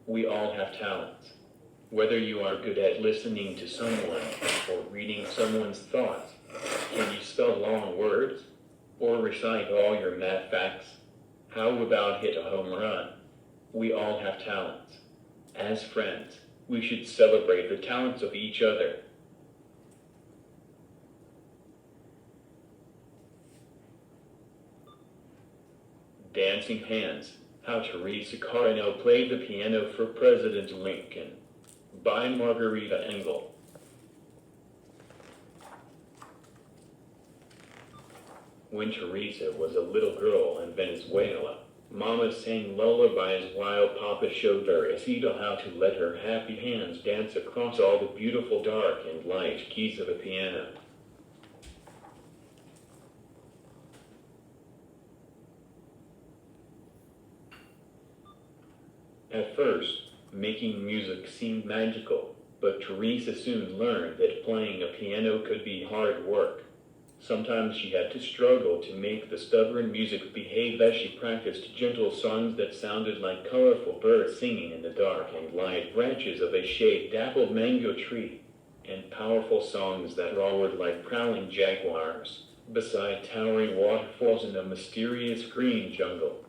We all have talents. Whether you are good at listening to someone or reading someone's thoughts, can you spell long words? Or recite all your math facts? How about hit a home run? We all have talents. As friends, we should celebrate the talents of each other. Dancing Hands, How Teresa Carano Played the Piano for President Lincoln, by Margarita Engel. When Teresa was a little girl in Venezuela, Mama sang lullabies while Papa showed Teresita how to let her happy hands dance across all the beautiful dark and light keys of a piano. At first, making music seemed magical, but Teresa soon learned that playing a piano could be hard work. Sometimes she had to struggle to make the stubborn music behave as she practiced gentle songs that sounded like colorful birds singing in the dark and light branches of a shade-dappled mango tree, and powerful songs that roared like prowling jaguars, beside towering waterfalls in a mysterious green jungle.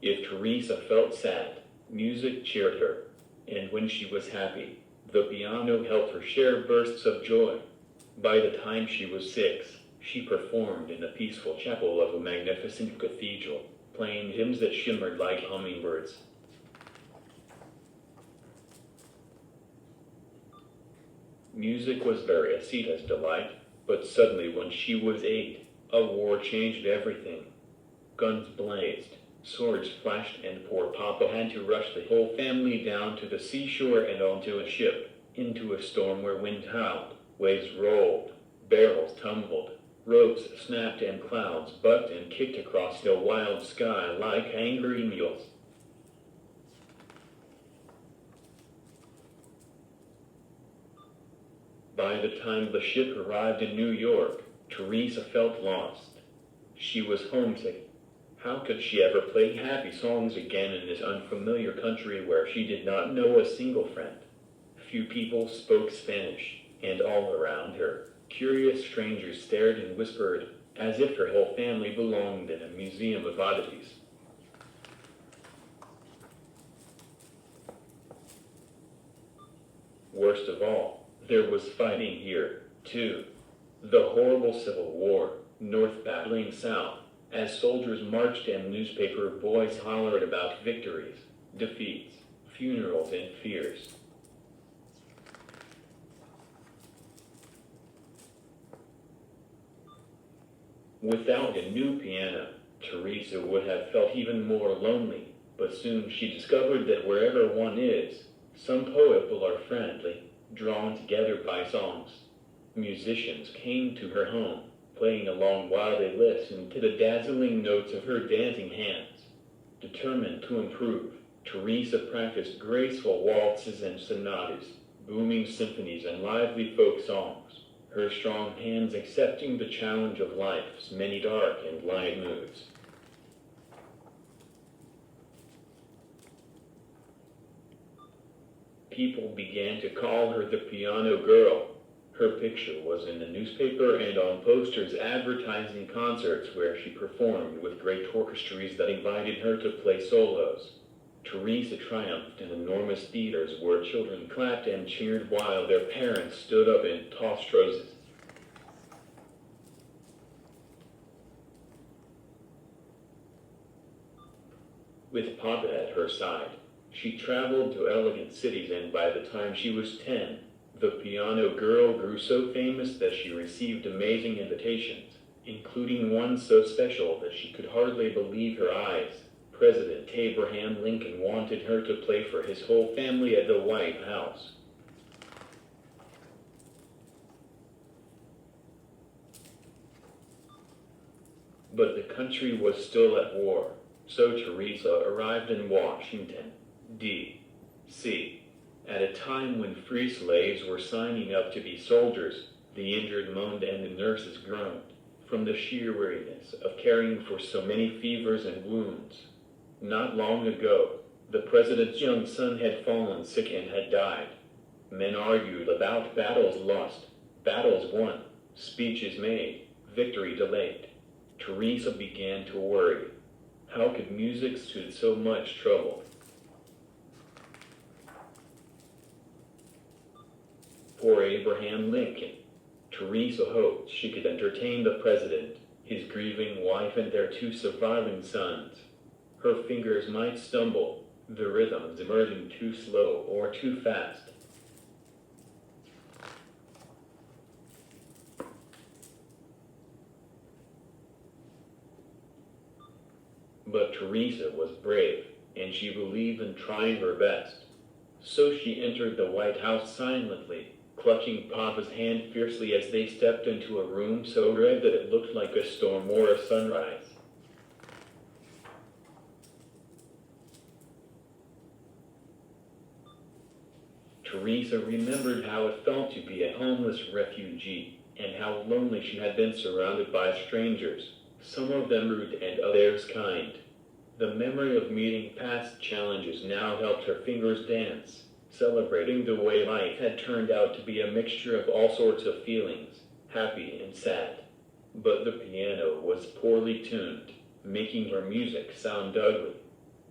If Teresa felt sad, music cheered her, and when she was happy, the piano helped her share bursts of joy. By the time she was 6, she performed in the peaceful chapel of a magnificent cathedral, playing hymns that shimmered like hummingbirds. Music was Teresita's delight, but suddenly when she was 8, a war changed everything. Guns blazed, swords flashed, and poor Papa had to rush the whole family down to the seashore and onto a ship, into a storm where wind howled, waves rolled, barrels tumbled, ropes snapped, and clouds bucked and kicked across the wild sky like angry mules. By the time the ship arrived in New York, Teresa felt lost. She was homesick. How could she ever play happy songs again in this unfamiliar country where she did not know a single friend? Few people spoke Spanish, and all around her, curious strangers stared and whispered, as if her whole family belonged in a museum of oddities. Worst of all, there was fighting here, too. The horrible Civil War, North battling South, as soldiers marched and newspaper boys hollered about victories, defeats, funerals, and fears. Without a new piano, Teresa would have felt even more lonely, but soon she discovered that wherever one is, some people are friendly, drawn together by songs. Musicians came to her home, playing along while they listened to the dazzling notes of her dancing hands. Determined to improve, Teresa practiced graceful waltzes and sonatas, booming symphonies, and lively folk songs, her strong hands accepting the challenge of life's many dark and light moods. People began to call her the Piano Girl. Her picture was in the newspaper and on posters advertising concerts where she performed with great orchestras that invited her to play solos. Teresa triumphed in enormous theaters where children clapped and cheered while their parents stood up and tossed roses. With Papa at her side, she traveled to elegant cities, and by the time she was 10, the Piano Girl grew so famous that she received amazing invitations, including one so special that she could hardly believe her eyes. President Abraham Lincoln wanted her to play for his whole family at the White House. But the country was still at war, so Teresa arrived in Washington, D.C. At a time when free slaves were signing up to be soldiers, the injured moaned and the nurses groaned. from the sheer weariness of caring for so many fevers and wounds. Not long ago, the president's young son had fallen sick and had died. Men argued about battles lost, battles won, speeches made, victory delayed. Teresa began to worry. How could music soothe so much trouble? Poor Abraham Lincoln. Teresa hoped she could entertain the president, his grieving wife, and their two surviving sons. Her fingers might stumble, the rhythms emerging too slow or too fast. But Teresa was brave, and she believed in trying her best. So she entered the White House silently, clutching Papa's hand fiercely as they stepped into a room so red that it looked like a storm or a sunrise. Teresa remembered how it felt to be a homeless refugee, and how lonely she had been surrounded by strangers, some of them rude and others kind. The memory of meeting past challenges now helped her fingers dance, celebrating the way life had turned out to be a mixture of all sorts of feelings, happy and sad. But the piano was poorly tuned, making her music sound ugly.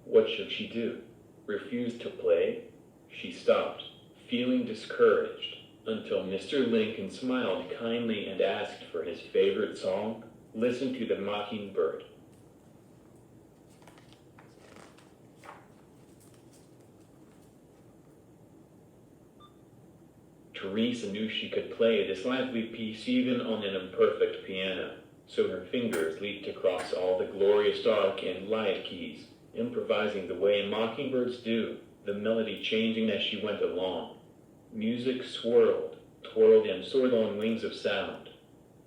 What should she do? Refuse to play? She stopped, feeling discouraged, until Mr. Lincoln smiled kindly and asked for his favorite song. Listen to the Mockingbird. Teresa knew she could play this lively piece even on an imperfect piano, so her fingers leaped across all the glorious dark and light keys, improvising the way mockingbirds do, the melody changing as she went along. Music swirled, twirled, and soared on wings of sound.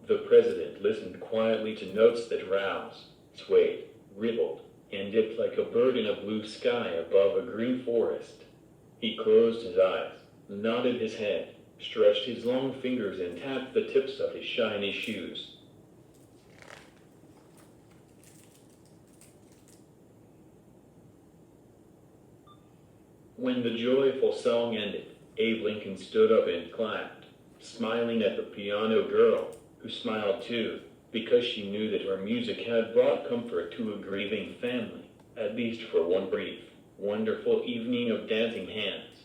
The president listened quietly to notes that roused, swayed, rippled, and dipped like a bird in a blue sky above a green forest. He closed his eyes, nodded his head, stretched his long fingers, and tapped the tips of his shiny shoes. When the joyful song ended, Abe Lincoln stood up and clapped, smiling at the piano girl, who smiled too, because she knew that her music had brought comfort to a grieving family, at least for one brief, wonderful evening of dancing hands.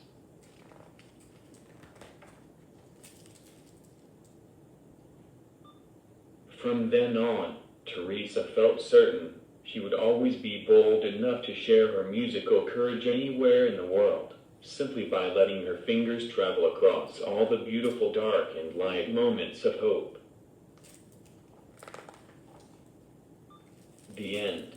From then on, Teresa felt certain she would always be bold enough to share her musical courage anywhere in the world, simply by letting her fingers travel across all the beautiful dark and light moments of hope. The end.